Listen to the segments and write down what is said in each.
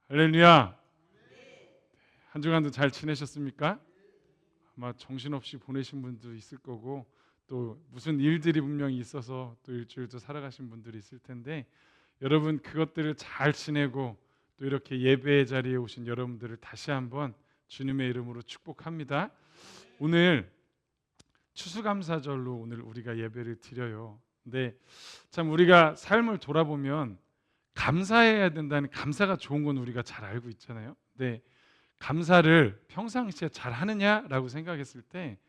할렐루야. 한 주간도 잘 지내셨습니까? 아마 정신없이 보내신 분도 있을 거고 또 무슨 일들이 분명히 있어서 또 일주일도 살아가신 분들이 있을 텐데 여러분 그것들을 잘 지내고 또 이렇게 예배의 자리에 오신 여러분들을 다시 한번 주님의 이름으로 축복합니다. 오늘 추수감사절로 오늘 우리가 예배를 드려요. 근데 참 우리가 삶을 돌아보면 감사해야 된다는, 감사가 좋은 건 우리가 잘 알고 있잖아요. 근데 감사를 평상시에 잘 하느냐라고 생각했을 때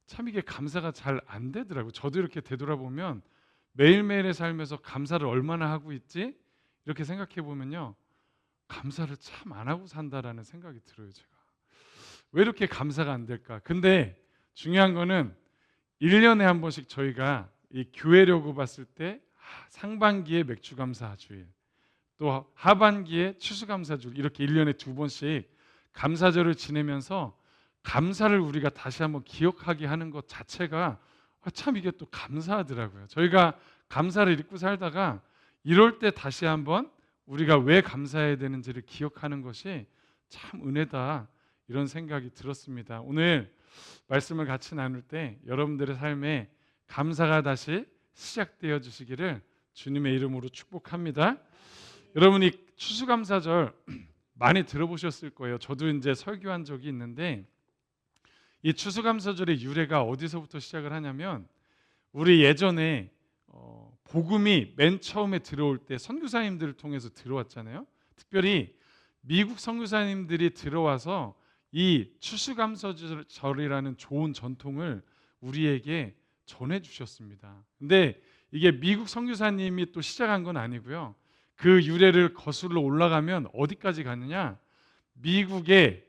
참 이게 감사가 잘 안 되더라고요. 저도 이렇게 되돌아보면 매일매일의 삶에서 감사를 얼마나 하고 있지? 이렇게 생각해 보면요, 감사를 참 안 하고 산다라는 생각이 들어요. 제가 왜 이렇게 감사가 안 될까? 근데 중요한 거는 1년에 한 번씩 저희가 이 교회려고 봤을 때 상반기에 맥주감사주일, 또 하반기에 추수감사주일, 이렇게 1년에 두 번씩 감사절을 지내면서 감사를 우리가 다시 한번 기억하게 하는 것 자체가 참 이게 또 감사하더라고요. 저희가 감사를 잊고 살다가 이럴 때 다시 한번 우리가 왜 감사해야 되는지를 기억하는 것이 참 은혜다, 이런 생각이 들었습니다. 오늘 말씀을 같이 나눌 때 여러분들의 삶에 감사가 다시 시작되어 주시기를 주님의 이름으로 축복합니다. 여러분이 추수감사절 많이 들어보셨을 거예요. 저도 이제 설교한 적이 있는데 이 추수감사절의 유래가 어디서부터 시작을 하냐면, 우리 예전에 복음이 맨 처음에 들어올 때 선교사님들을 통해서 들어왔잖아요. 특별히 미국 선교사님들이 들어와서 이 추수감사절이라는 좋은 전통을 우리에게 전해주셨습니다. 근데 이게 미국 선교사님이 또 시작한 건 아니고요. 그 유래를 거슬러 올라가면 어디까지 가느냐, 미국의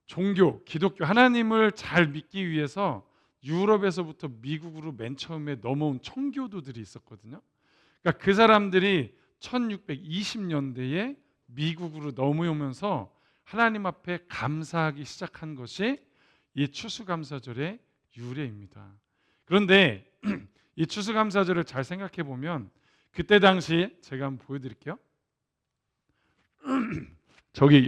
종교, 기독교, 하나님을 잘 믿기 위해서 유럽에서부터 미국으로 맨 처음에 넘어온 청교도들이 있었거든요. 그러니까 그 사람들이 1620년대에 미국으로 넘어오면서 하나님 앞에 감사하기 시작한 것이 이 추수감사절의 유래입니다. 그런데 이 추수감사절을 잘 생각해 보면 그때 당시 제가 한번 보여드릴게요. 저기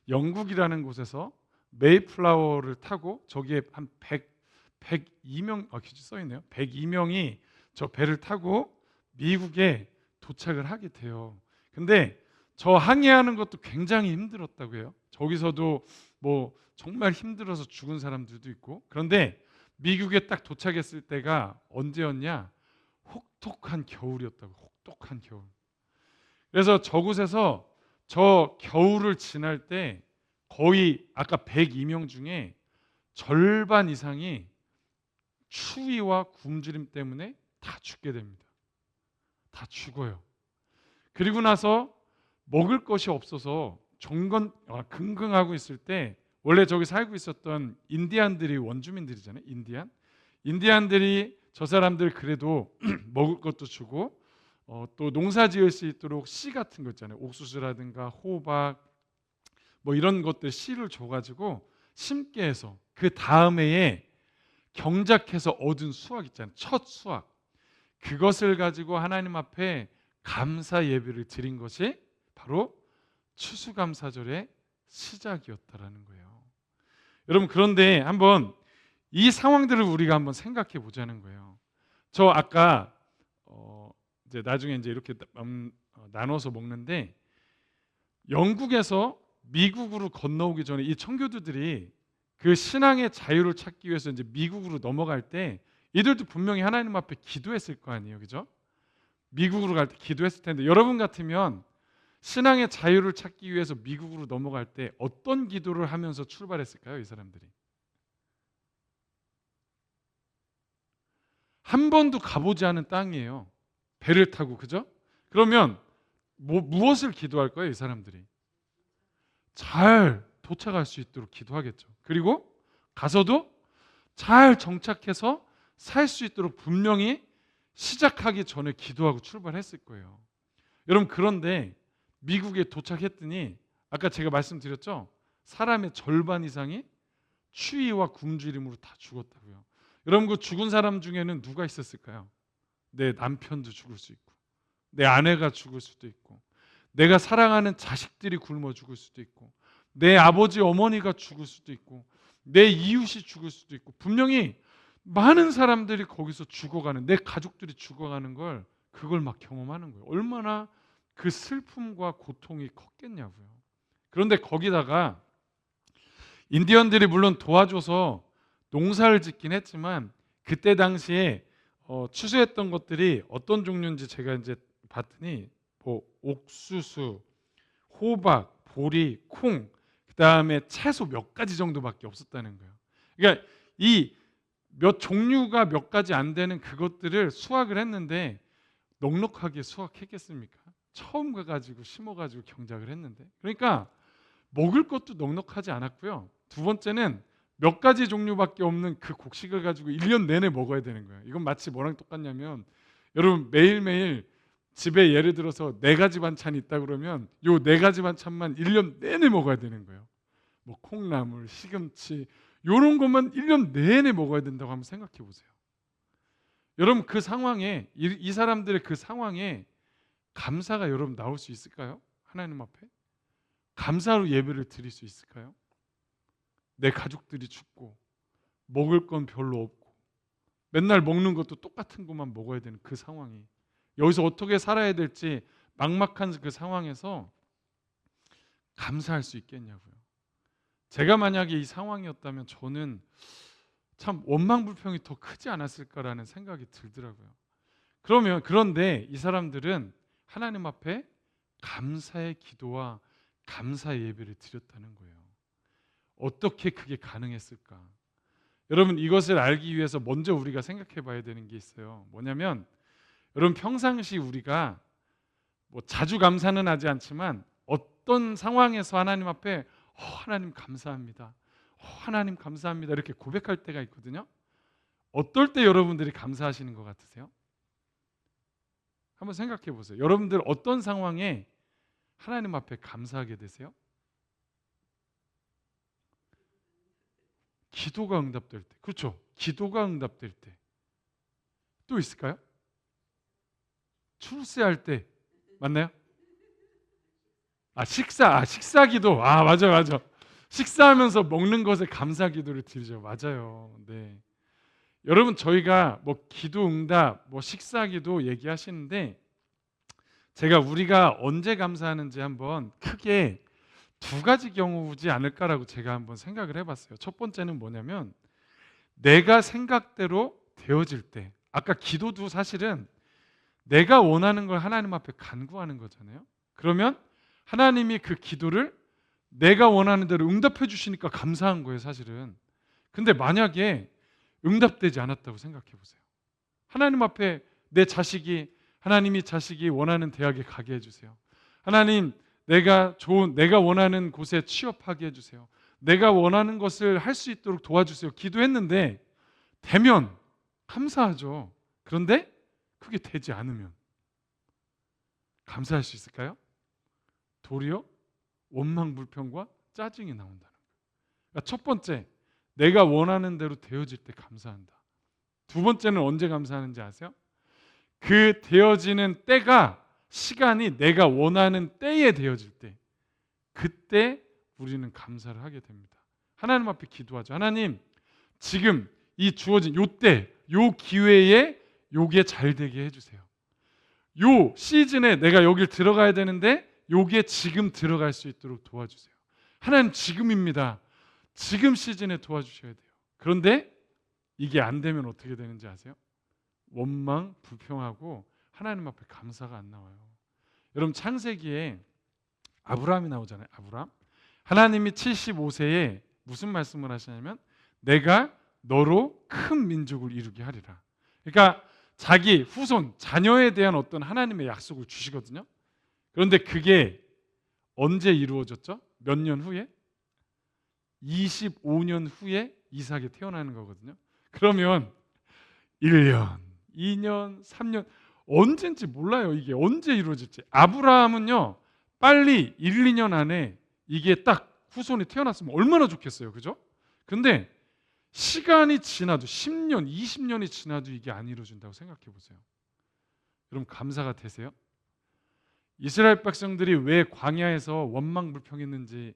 영국이라는 곳에서 메이플라워를 타고, 저기에 한 102명 써 있네요. 102명이 저 배를 타고 미국에 도착을 하게 돼요. 근데 저 항해하는 것도 굉장히 힘들었다고 해요. 저기서도 뭐 정말 힘들어서 죽은 사람들도 있고. 그런데 미국에 딱 도착했을 때가 언제였냐? 혹독한 겨울이었다고. 혹독한 겨울. 그래서 저곳에서 저 겨울을 지날 때 거의 아까 102명 중에 절반 이상이 추위와 굶주림 때문에 다 죽게 됩니다. 다 죽어요. 그리고 나서 먹을 것이 없어서 근근하고 있을 때, 원래 저기 살고 있었던 인디안들이 원주민들이잖아요. 인디안들이 저 사람들 그래도 먹을 것도 주고 또 농사 지을 수 있도록 씨 같은 거 있잖아요. 옥수수라든가 호박 뭐 이런 것들 씨를 줘가지고 심게 해서 그 다음 해에 경작해서 얻은 수확 있잖아요. 첫 수확, 그것을 가지고 하나님 앞에 감사 예배를 드린 것이 바로 추수감사절의 시작이었다라는 거예요. 여러분, 그런데 한번 이 상황들을 우리가 한번 생각해 보자는 거예요. 저 아까 이제 나중에 이제 이렇게 나눠서 먹는데, 영국에서 미국으로 건너오기 전에 이 청교도들이 그 신앙의 자유를 찾기 위해서 이제 미국으로 넘어갈 때 이들도 분명히 하나님 앞에 기도했을 거 아니에요, 그죠? 미국으로 갈 때 기도했을 텐데, 여러분 같으면 신앙의 자유를 찾기 위해서 미국으로 넘어갈 때 어떤 기도를 하면서 출발했을까요? 이 사람들이 한 번도 가보지 않은 땅이에요. 배를 타고, 그죠? 그러면 무엇을 기도할 거예요? 이 사람들이 잘 도착할 수 있도록 기도하겠죠. 그리고 가서도 잘 정착해서 살 수 있도록 분명히 시작하기 전에 기도하고 출발했을 거예요. 여러분, 그런데 미국에 도착했더니 아까 제가 말씀드렸죠? 사람의 절반 이상이 추위와 굶주림으로 다 죽었다고요. 여러분, 그 죽은 사람 중에는 누가 있었을까요? 내 남편도 죽을 수 있고, 내 아내가 죽을 수도 있고, 내가 사랑하는 자식들이 굶어 죽을 수도 있고, 내 아버지 어머니가 죽을 수도 있고, 내 이웃이 죽을 수도 있고, 분명히 많은 사람들이 거기서 죽어가는, 내 가족들이 죽어가는 걸 그걸 막 경험하는 거예요. 얼마나 그 슬픔과 고통이 컸겠냐고요. 그런데 거기다가 인디언들이 물론 도와줘서 농사를 짓긴 했지만 그때 당시에 추수했던 것들이 어떤 종류인지 제가 이제 봤더니 뭐 옥수수, 호박, 보리, 콩, 그다음에 채소 몇 가지 정도밖에 없었다는 거예요. 그러니까 이 몇 종류가 몇 가지 안 되는 그것들을 수확을 했는데 넉넉하게 수확했겠습니까? 처음 가가지고 심어가지고 경작을 했는데, 그러니까 먹을 것도 넉넉하지 않았고요. 두 번째는 몇 가지 종류밖에 없는 그 곡식을 가지고 1년 내내 먹어야 되는 거예요. 이건 마치 뭐랑 똑같냐면, 여러분 매일매일 집에 예를 들어서 4가지 반찬이 있다 그러면 요 4가지 반찬만 1년 내내 먹어야 되는 거예요. 뭐 콩나물, 시금치 요런 것만 1년 내내 먹어야 된다고 한번 생각해 보세요. 여러분 그 상황에 이 사람들의 그 상황에 감사가 여러분 나올 수 있을까요? 하나님 앞에 감사로 예배를 드릴 수 있을까요? 내 가족들이 죽고 먹을 건 별로 없고 맨날 먹는 것도 똑같은 것만 먹어야 되는 그 상황이, 여기서 어떻게 살아야 될지 막막한 그 상황에서 감사할 수 있겠냐고요. 제가 만약에 이 상황이었다면 저는 참 원망불평이 더 크지 않았을까라는 생각이 들더라고요. 그런데 이 사람들은 하나님 앞에 감사의 기도와 감사의 예배를 드렸다는 거예요. 어떻게 그게 가능했을까? 여러분 이것을 알기 위해서 먼저 우리가 생각해 봐야 되는 게 있어요. 뭐냐면 여러분 평상시 우리가 뭐 자주 감사는 하지 않지만 어떤 상황에서 하나님 앞에 하나님 감사합니다, 하나님 감사합니다 이렇게 고백할 때가 있거든요. 어떨 때 여러분들이 감사하시는 것 같으세요? 한번 생각해 보세요. 여러분들 어떤 상황에 하나님 앞에 감사하게 되세요? 기도가 응답될 때. 그렇죠. 기도가 응답될 때. 또 있을까요? 출세할 때. 맞나요? 식사 기도. 맞아. 식사하면서 먹는 것에 감사 기도를 드리죠. 맞아요. 네. 여러분 저희가 뭐 기도 응답, 뭐 식사 기도 얘기하시는데 제가 우리가 언제 감사하는지 한번 크게 2가지 경우지 않을까라고 제가 한번 생각을 해봤어요. 첫 번째는 뭐냐면 내가 생각대로 되어질 때. 아까 기도도 사실은 내가 원하는 걸 하나님 앞에 간구하는 거잖아요. 그러면 하나님이 그 기도를 내가 원하는 대로 응답해 주시니까 감사한 거예요, 사실은. 근데 만약에 응답되지 않았다고 생각해 보세요. 하나님 앞에 하나님이 자식이 원하는 대학에 가게 해주세요. 하나님 내가 원하는 곳에 취업하게 해주세요. 내가 원하는 것을 할 수 있도록 도와주세요. 기도했는데 되면 감사하죠. 그런데 그게 되지 않으면 감사할 수 있을까요? 도리어 원망불평과 짜증이 나온다는 거예요. 그러니까 첫 번째, 내가 원하는 대로 되어질 때 감사한다. 두 번째는 언제 감사하는지 아세요? 그 되어지는 때가, 시간이 내가 원하는 때에 되어질 때, 그때 우리는 감사를 하게 됩니다. 하나님 앞에 기도하죠. 하나님 지금 이 주어진 요때 요 기회에 요게 잘 되게 해주세요. 요 시즌에 내가 여길 들어가야 되는데 요게 지금 들어갈 수 있도록 도와주세요. 하나님 지금입니다. 지금 시즌에 도와주셔야 돼요. 그런데 이게 안 되면 어떻게 되는지 아세요? 원망, 불평하고 하나님 앞에 감사가 안 나와요. 여러분 창세기에 아브라함이 나오잖아요. 아브라함. 하나님이 75세에 무슨 말씀을 하시냐면 내가 너로 큰 민족을 이루게 하리라. 그러니까 자기 후손, 자녀에 대한 어떤 하나님의 약속을 주시거든요. 그런데 그게 언제 이루어졌죠? 몇 년 후에? 25년 후에 이삭이 태어나는 거거든요. 그러면 1년, 2년, 3년 언제인지 몰라요. 이게 언제 이루어질지. 아브라함은요 빨리 1, 2년 안에 이게 딱 후손이 태어났으면 얼마나 좋겠어요. 그죠? 근데 시간이 지나도 10년, 20년이 지나도 이게 안 이루어진다고 생각해 보세요. 여러분 감사가 되세요? 이스라엘 백성들이 왜 광야에서 원망불평했는지,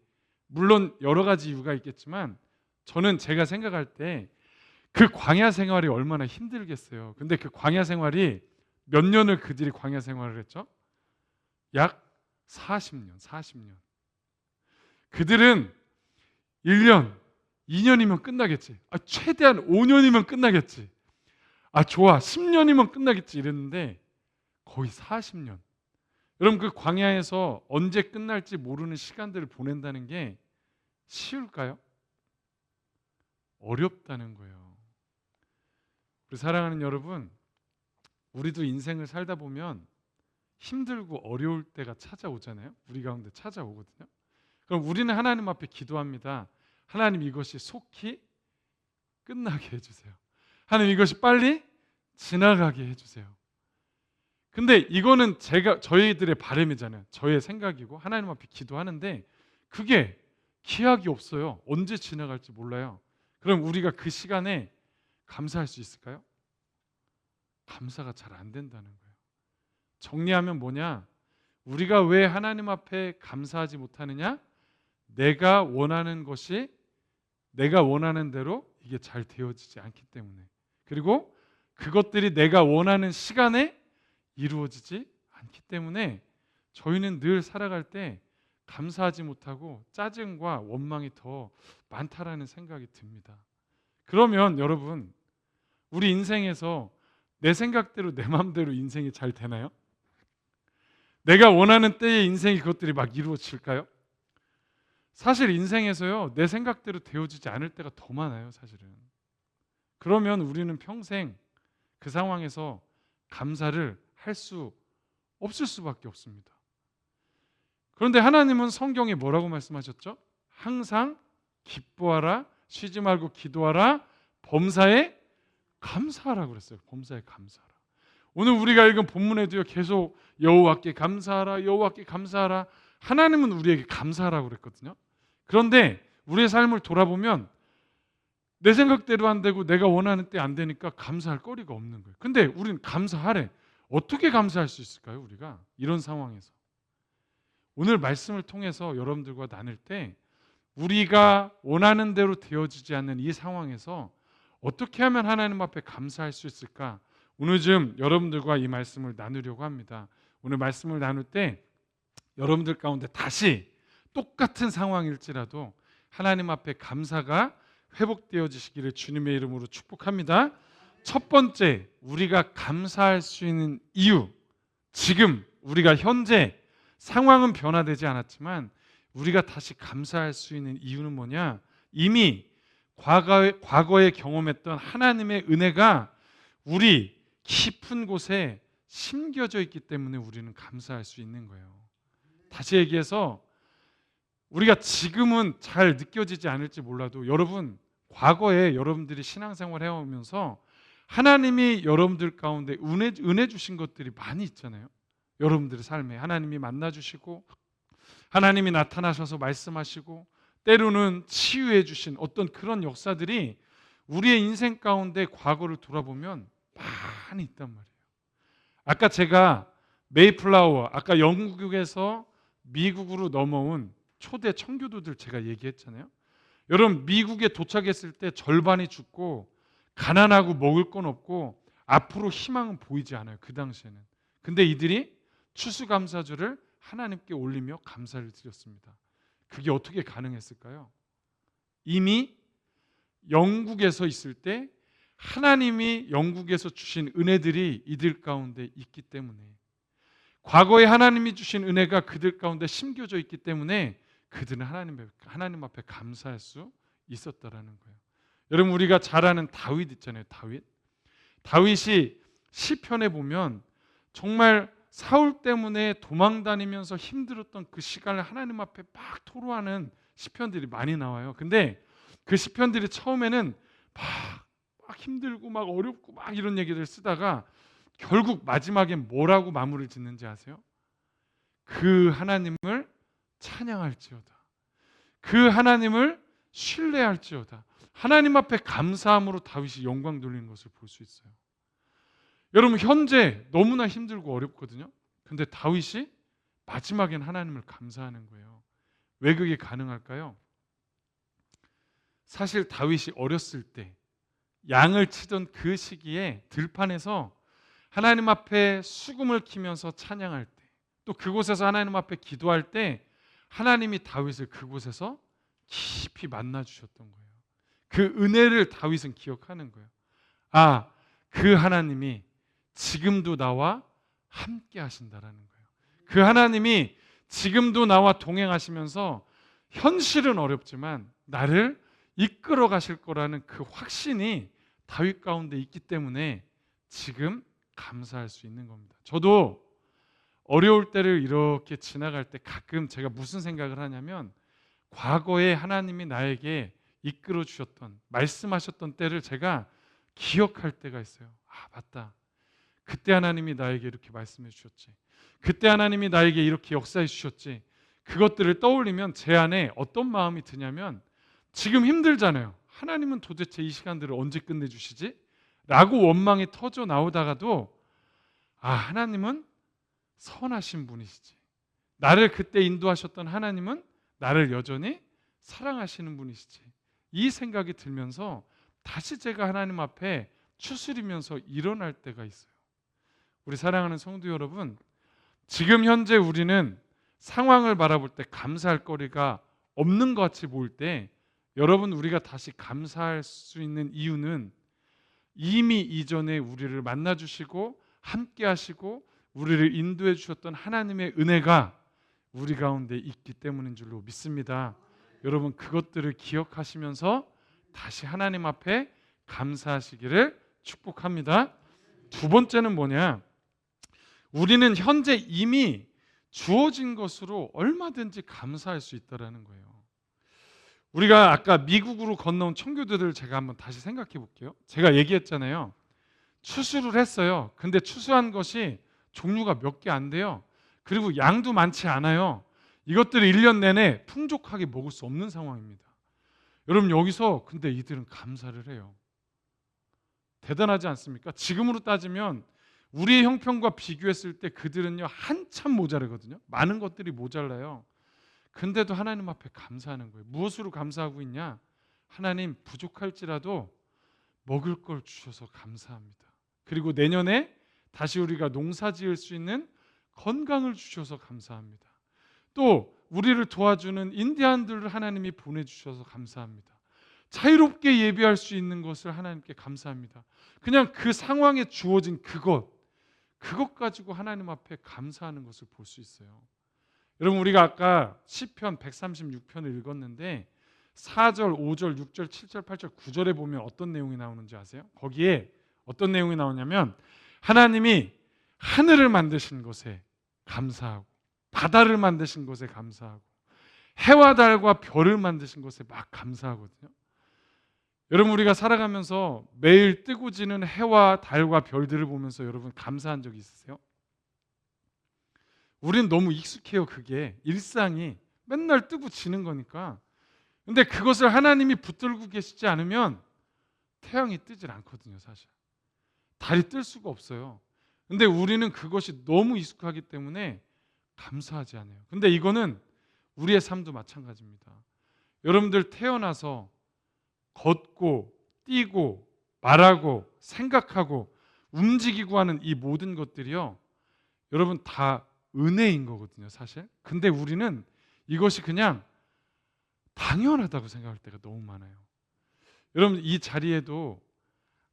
물론 여러 가지 이유가 있겠지만 저는 제가 생각할 때 그 광야 생활이 얼마나 힘들겠어요. 근데 그 광야 생활이 몇 년을 그들이 광야 생활을 했죠? 약 40년. 그들은 1년, 2년이면 끝나겠지. 최대한 5년이면 끝나겠지. 좋아, 10년이면 끝나겠지 이랬는데 거의 40년. 여러분, 그 광야에서 언제 끝날지 모르는 시간들을 보낸다는 게 쉬울까요? 어렵다는 거예요. 우리 사랑하는 여러분, 우리도 인생을 살다 보면 힘들고 어려울 때가 찾아오잖아요. 우리 가운데 찾아오거든요. 그럼 우리는 하나님 앞에 기도합니다. 하나님, 이것이 속히 끝나게 해주세요. 하나님, 이것이 빨리 지나가게 해주세요. 근데 이거는 저희들의 바람이잖아요. 저의 생각이고 하나님 앞에 기도하는데 그게 기약이 없어요. 언제 지나갈지 몰라요. 그럼 우리가 그 시간에 감사할 수 있을까요? 감사가 잘 안 된다는 거예요. 정리하면 뭐냐? 우리가 왜 하나님 앞에 감사하지 못하느냐? 내가 원하는 것이 내가 원하는 대로 이게 잘 되어지지 않기 때문에, 그리고 그것들이 내가 원하는 시간에 이루어지지 않기 때문에 저희는 늘 살아갈 때 감사하지 못하고 짜증과 원망이 더 많다라는 생각이 듭니다. 그러면 여러분, 우리 인생에서 내 생각대로 내 마음대로 인생이 잘 되나요? 내가 원하는 때에 인생이 그것들이 막 이루어질까요? 사실 인생에서요, 내 생각대로 되어지지 않을 때가 더 많아요, 사실은. 그러면 우리는 평생 그 상황에서 감사를 할 수 없을 수밖에 없습니다. 그런데 하나님은 성경에 뭐라고 말씀하셨죠? 항상 기뻐하라, 쉬지 말고 기도하라, 범사에 감사하라 그랬어요. 범사에 감사하라. 오늘 우리가 읽은 본문에도요, 계속 여호와께 감사하라, 여호와께 감사하라. 하나님은 우리에게 감사하라고 그랬거든요. 그런데 우리의 삶을 돌아보면 내 생각대로 안 되고 내가 원하는 때 안 되니까 감사할 거리가 없는 거예요. 근데 우리는 감사하래. 어떻게 감사할 수 있을까요? 우리가 이런 상황에서. 오늘 말씀을 통해서 여러분들과 나눌 때 우리가 원하는 대로 되어지지 않는 이 상황에서 어떻게 하면 하나님 앞에 감사할 수 있을까? 오늘 좀 여러분들과 이 말씀을 나누려고 합니다. 오늘 말씀을 나눌 때 여러분들 가운데 다시 똑같은 상황일지라도 하나님 앞에 감사가 회복되어지시기를 주님의 이름으로 축복합니다. 첫 번째, 우리가 감사할 수 있는 이유, 지금 우리가 현재 상황은 변화되지 않았지만 우리가 다시 감사할 수 있는 이유는 뭐냐? 이미 과거에 경험했던 하나님의 은혜가 우리 깊은 곳에 심겨져 있기 때문에 우리는 감사할 수 있는 거예요. 다시 얘기해서 우리가 지금은 잘 느껴지지 않을지 몰라도 여러분, 과거에 여러분들이 신앙생활 해오면서 하나님이 여러분들 가운데 은혜 주신 것들이 많이 있잖아요. 여러분들의 삶에 하나님이 만나주시고 하나님이 나타나셔서 말씀하시고 때로는 치유해 주신 어떤 그런 역사들이 우리의 인생 가운데 과거를 돌아보면 많이 있단 말이에요. 아까 제가 메이플라워, 아까 영국에서 미국으로 넘어온 초대 청교도들 제가 얘기했잖아요. 여러분, 미국에 도착했을 때 절반이 죽고 가난하고 먹을 건 없고 앞으로 희망은 보이지 않아요. 그 당시에는. 근데 이들이 추수감사주를 하나님께 올리며 감사를 드렸습니다. 그게 어떻게 가능했을까요? 이미 영국에서 있을 때 하나님이 영국에서 주신 은혜들이 이들 가운데 있기 때문에, 과거에 하나님이 주신 은혜가 그들 가운데 심겨져 있기 때문에 그들은 하나님 앞에 감사할 수 있었다라는 거예요. 여러분, 우리가 잘 아는 다윗 있잖아요. 다윗이 시편에 보면 정말 사울 때문에 도망다니면서 힘들었던 그 시간을 하나님 앞에 막 토로하는 시편들이 많이 나와요. 근데 그 시편들이 처음에는 막 힘들고 막 어렵고 막 이런 얘기를 쓰다가 결국 마지막에 뭐라고 마무리를 짓는지 아세요? 그 하나님을 찬양할지어다, 그 하나님을 신뢰할지어다. 하나님 앞에 감사함으로 다윗이 영광 돌리는 것을 볼 수 있어요. 여러분, 현재 너무나 힘들고 어렵거든요. 근데 다윗이 마지막엔 하나님을 감사하는 거예요. 왜 그게 가능할까요? 사실 다윗이 어렸을 때 양을 치던 그 시기에 들판에서 하나님 앞에 수금을 키면서 찬양할 때, 또 그곳에서 하나님 앞에 기도할 때 하나님이 다윗을 그곳에서 깊이 만나 주셨던 거예요. 그 은혜를 다윗은 기억하는 거예요. 아, 그 하나님이 지금도 나와 함께 하신다라는 거예요. 그 하나님이 지금도 나와 동행하시면서 현실은 어렵지만 나를 이끌어 가실 거라는 그 확신이 다윗 가운데 있기 때문에 지금 감사할 수 있는 겁니다. 저도 어려울 때를 이렇게 지나갈 때 가끔 제가 무슨 생각을 하냐면, 과거에 하나님이 나에게 이끌어 주셨던, 말씀하셨던 때를 제가 기억할 때가 있어요. 아, 맞다. 그때 하나님이 나에게 이렇게 말씀해 주셨지. 그때 하나님이 나에게 이렇게 역사해 주셨지. 그것들을 떠올리면 제 안에 어떤 마음이 드냐면, 지금 힘들잖아요. 하나님은 도대체 이 시간들을 언제 끝내주시지? 라고 원망이 터져 나오다가도, 아, 하나님은 선하신 분이시지. 나를 그때 인도하셨던 하나님은 나를 여전히 사랑하시는 분이시지. 이 생각이 들면서 다시 제가 하나님 앞에 추스리면서 일어날 때가 있어요. 우리 사랑하는 성도 여러분, 지금 현재 우리는 상황을 바라볼 때 감사할 거리가 없는 것 같이 보일 때, 여러분, 우리가 다시 감사할 수 있는 이유는 이미 이전에 우리를 만나주시고 함께 하시고 우리를 인도해 주셨던 하나님의 은혜가 우리 가운데 있기 때문인 줄로 믿습니다. 여러분, 그것들을 기억하시면서 다시 하나님 앞에 감사하시기를 축복합니다. 두 번째는 뭐냐? 우리는 현재 이미 주어진 것으로 얼마든지 감사할 수 있다는 거예요. 우리가 아까 미국으로 건너온 청교도들을 제가 한번 다시 생각해 볼게요. 제가 얘기했잖아요. 추수를 했어요. 근데 추수한 것이 종류가 몇 개 안 돼요. 그리고 양도 많지 않아요. 이것들을 1년 내내 풍족하게 먹을 수 없는 상황입니다. 여러분, 여기서 근데 이들은 감사를 해요. 대단하지 않습니까? 지금으로 따지면 우리의 형편과 비교했을 때 그들은요, 한참 모자르거든요. 많은 것들이 모자라요. 근데도 하나님 앞에 감사하는 거예요. 무엇으로 감사하고 있냐? 하나님, 부족할지라도 먹을 걸 주셔서 감사합니다. 그리고 내년에 다시 우리가 농사 지을 수 있는 건강을 주셔서 감사합니다. 또 우리를 도와주는 인디안들을 하나님이 보내주셔서 감사합니다. 자유롭게 예배할 수 있는 것을 하나님께 감사합니다. 그냥 그 상황에 주어진 그것 가지고 하나님 앞에 감사하는 것을 볼 수 있어요. 여러분, 우리가 아까 시편 136편을 읽었는데 4절, 5절, 6절, 7절, 8절, 9절에 보면 어떤 내용이 나오는지 아세요? 거기에 어떤 내용이 나오냐면, 하나님이 하늘을 만드신 것에 감사하고, 바다를 만드신 것에 감사하고, 해와 달과 별을 만드신 것에 막 감사하거든요. 여러분, 우리가 살아가면서 매일 뜨고 지는 해와 달과 별들을 보면서 여러분 감사한 적 있으세요? 우린 너무 익숙해요. 그게 일상이 맨날 뜨고 지는 거니까. 근데 그것을 하나님이 붙들고 계시지 않으면 태양이 뜨질 않거든요. 사실 달이 뜰 수가 없어요. 근데 우리는 그것이 너무 익숙하기 때문에 감사하지 않아요. 근데 이거는 우리의 삶도 마찬가지입니다. 여러분들 태어나서 걷고 뛰고 말하고 생각하고 움직이고 하는 이 모든 것들이요, 여러분 다 은혜인 거거든요, 사실. 근데 우리는 이것이 그냥 당연하다고 생각할 때가 너무 많아요. 여러분, 이 자리에도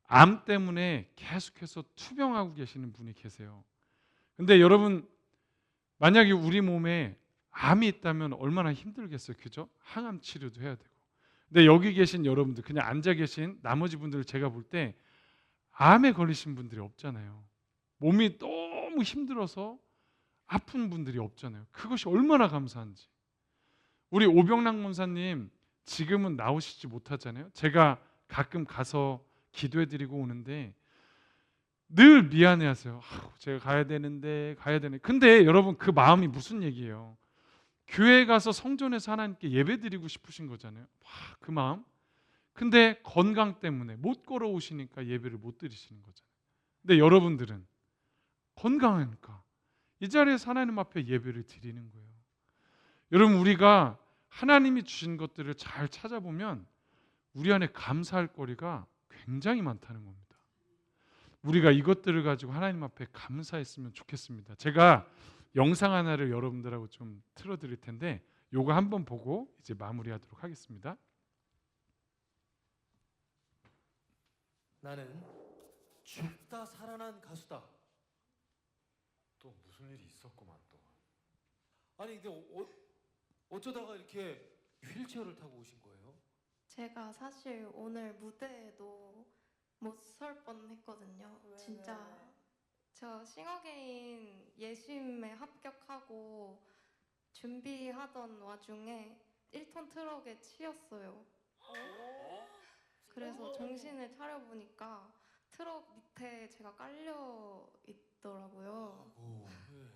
암 때문에 계속해서 투병하고 계시는 분이 계세요. 근데 여러분, 만약에 우리 몸에 암이 있다면 얼마나 힘들겠어요, 그죠? 항암 치료도 해야 되고. 근데 여기 계신 여러분들, 그냥 앉아 계신 나머지 분들을 제가 볼 때 암에 걸리신 분들이 없잖아요. 몸이 너무 힘들어서 아픈 분들이 없잖아요. 그것이 얼마나 감사한지. 우리 오병락 원사님 지금은 나오시지 못하잖아요. 제가 가끔 가서 기도해드리고 오는데 늘 미안해하세요. 제가 가야 되는데. 근데 여러분, 그 마음이 무슨 얘기예요? 교회 가서 성전에서 하나님께 예배드리고 싶으신 거잖아요. 그 마음. 근데 건강 때문에 못 걸어오시니까 예배를 못 드리시는 거잖아요. 근데 여러분들은 건강하니까 이 자리에서 하나님 앞에 예배를 드리는 거예요. 여러분, 우리가 하나님이 주신 것들을 잘 찾아보면 우리 안에 감사할 거리가 굉장히 많다는 겁니다. 우리가 이것들을 가지고 하나님 앞에 감사했으면 좋겠습니다. 제가 영상 하나를 여러분들하고 좀 틀어드릴 텐데 요거 한번 보고 이제 마무리하도록 하겠습니다. 나는 죽다 살아난 가수다. 또 무슨 일이 있었구만 또. 아니 근데 어쩌다가 이렇게 휠체어를 타고 오신 거예요? 제가 사실 오늘 무대에도 못 설 뻔했거든요. 진짜 저 싱어게인 예심에 합격하고 준비하던 와중에 1톤 트럭에 치였어요. 그래서 정신을 차려보니까 트럭 밑에 제가 깔려 있더라고요. 오, 네.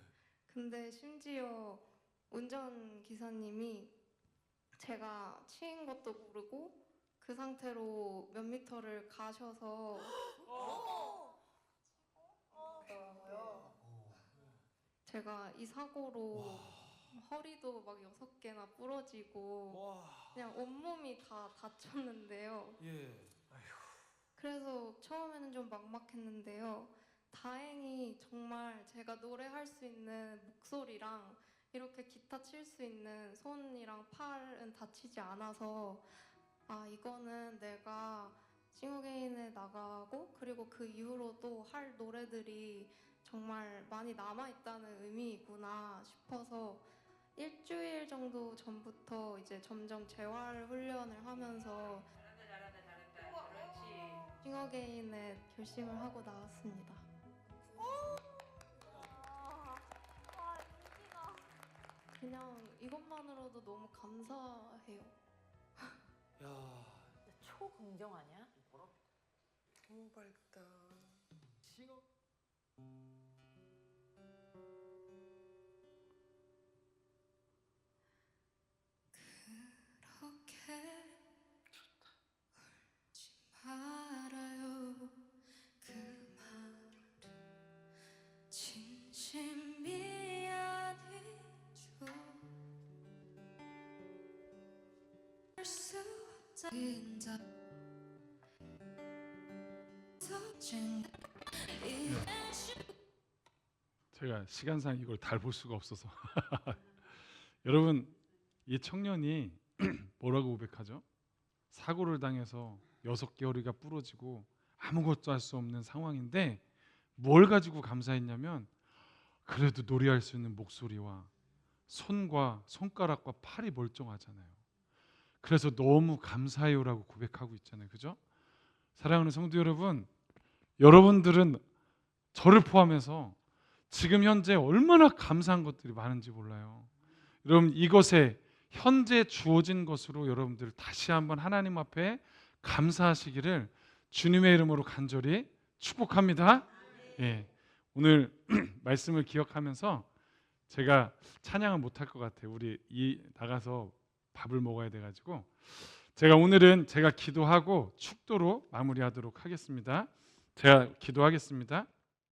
근데 심지어 운전기사님이 제가 치인 것도 모르고 그 상태로 몇 미터를 가셔서 더라고요. 제가 이 사고로 허리도 막 6개나 부러지고 와, 그냥 온몸이 다 다쳤는데요. 예. 그래서 처음에는 좀 막막했는데요. 다행히 정말 제가 노래할 수 있는 목소리랑 이렇게 기타 칠 수 있는 손이랑 팔은 다치지 않아서 아, 이거는 내가 싱어게인에 나가고 그리고 그 이후로도 할 노래들이 정말 많이 남아있다는 의미이구나 싶어서 일주일 정도 전부터 이제 점점 재활 훈련을 하면서 싱어게인에 결심을 하고 나왔습니다. 그냥 이것만으로도 너무 감사해요. 야, 초긍정 아니야? 너무 밝다. 싱어 그렇게 울지 말아요. 그 말은 진심이 아니죠. 할 수 없다는 자 제가 시간상 이걸 다 볼 수가 없어서 여러분, 이 청년이 뭐라고 고백하죠? 사고를 당해서 6개월이가 부러지고 아무것도 할 수 없는 상황인데 뭘 가지고 감사했냐면 그래도 노래할 수 있는 목소리와 손과 손가락과 팔이 멀쩡하잖아요. 그래서 너무 감사해요라고 고백하고 있잖아요. 그죠? 사랑하는 성도 여러분, 여러분들은 저를 포함해서 지금 현재 얼마나 감사한 것들이 많은지 몰라요. 여러분, 이것에 현재 주어진 것으로 여러분들 다시 한번 하나님 앞에 감사하시기를 주님의 이름으로 간절히 축복합니다. 예, 오늘 말씀을 기억하면서 제가 찬양을 못할 것 같아요. 우리 나가서 밥을 먹어야 돼가지고 제가 오늘은 제가 기도하고 축도로 마무리하도록 하겠습니다. 제가 기도하겠습니다.